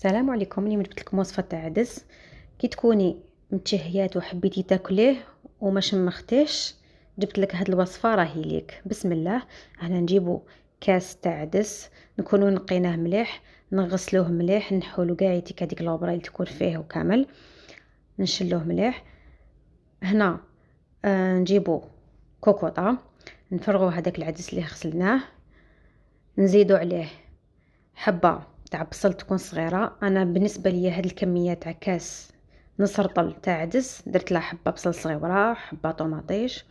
السلام عليكم. اليوم جبت لكم وصفه تاع عدس. كي تكوني متشهيات وحبيتي تاكليه وما شمختيش، جبت لك هاد الوصفه راهي ليك. بسم الله. هنا نجيبو كاس تاع عدس، نكونوا نقيناه مليح، نغسلوه مليح، نحولو كاع يتيك هذيك الغبره اللي تكون فيه وكامل، نشلوه مليح. هنا نجيبو كوكوطه، نفرغوا هذاك العدس اللي غسلناه، نزيدو عليه حبه تاع بصل تكون صغيره. انا بالنسبه ليا هاد الكميه تاع كاس نص رطل تاع عدس درت لها حبه بصل صغيره، حبه طوماطيش،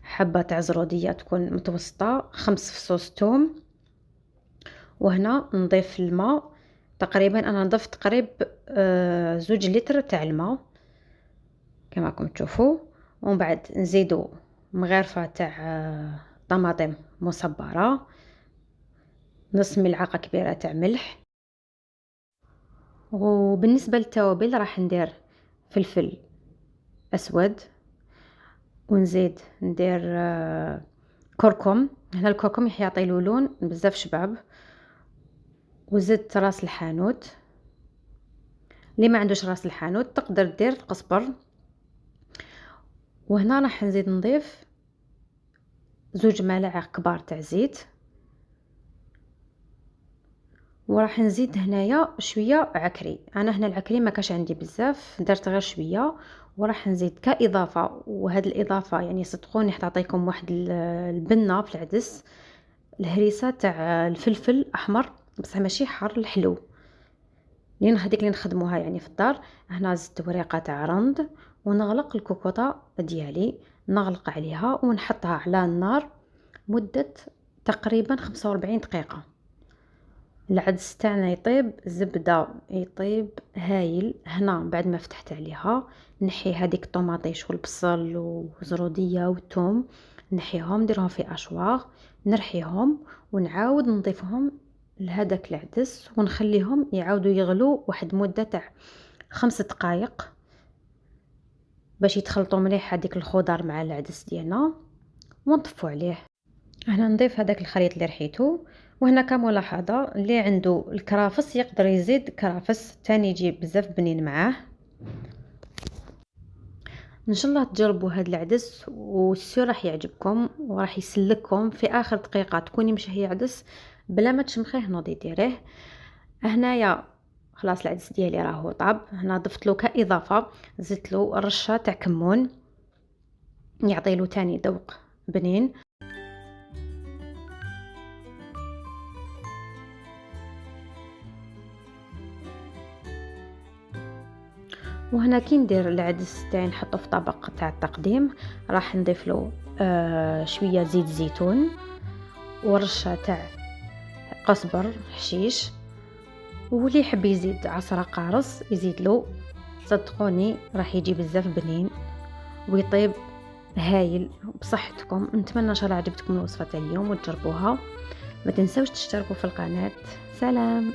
حبه تاع زروديه تكون متوسطه، 5 فصوص ثوم. وهنا نضيف الماء، تقريبا انا ضفت قريب 2 لتر تاع الماء كما راكم تشوفوا. ومن بعد نزيدو مغرفه تاع طماطم مصبره، نص ملعقه كبيره تاع ملح. وبالنسبه للتوابل راح ندير فلفل اسود، ونزيد ندير كركم. هنا الكركم يعطي له لون بزاف شباب. وزدت راس الحانوت، اللي ما عندوش راس الحانوت تقدر دير القزبر. وهنا راح نزيد نضيف 2 ملاعق كبار تاع زيت. وراح نزيد هنايا شويه عكري. انا هنا العكري ما كاش عندي بزاف، درت غير شويه. وراح نزيد كاضافه، وهاد الاضافه يعني صدقوني حتعطيكم واحد البنه في العدس، الهريسه تاع الفلفل الاحمر بصح ماشي حار، الحلو لين هذيك اللي نخدموها يعني في الدار. هنا زدت ورقه تاع رند، ونغلق الكوكوطه ديالي، نغلق عليها ونحطها على النار مده تقريبا 45 دقيقه. العدس تاعنا يطيب زبده، يطيب هايل. هنا بعد ما فتحت عليها نحي هذيك الطوماطيش والبصل وزروديه والثوم، نحيهم نديرهم في اشواغ، نرحيهم ونعاود نضيفهم لهذاك العدس، ونخليهم يعاودوا يغلوا واحد مده تاع 5 دقائق باش يتخلطوا مليح هذيك الخضر مع العدس ديالنا، ونطفوا عليه. هنا نضيف هذاك الخليط اللي رحيته. وهنا كملاحظه، اللي عنده الكرافس يقدر يزيد كرافس تاني يجي بزاف بنين معاه. ان شاء الله تجربوا هذا العدس والسير راح يعجبكم وراح يسلككم. في اخر دقيقه تكوني مشهيه عدس بلا ما تشمخيه نوضي ديريه. هنايا خلاص العدس ديالي راهو طاب. هنا ضفت له كاضافه، زدت له رشه تاع كمون يعطي له تاني ذوق بنين. وهنا كي ندير العدس تاعي نحطه في طبق تاع التقديم، راح نضيف له شويه زيت زيتون ورشه تاع قزبر حشيش، واللي يحب يزيد عصره قارص يزيد له. صدقوني راح يجي بزاف بنين ويطيب هايل بصحتكم. نتمنى ان شاء الله عجبتكم الوصفه تاع اليوم وتجربوها. ما تنسوش تشتركوا في القناه. سلام.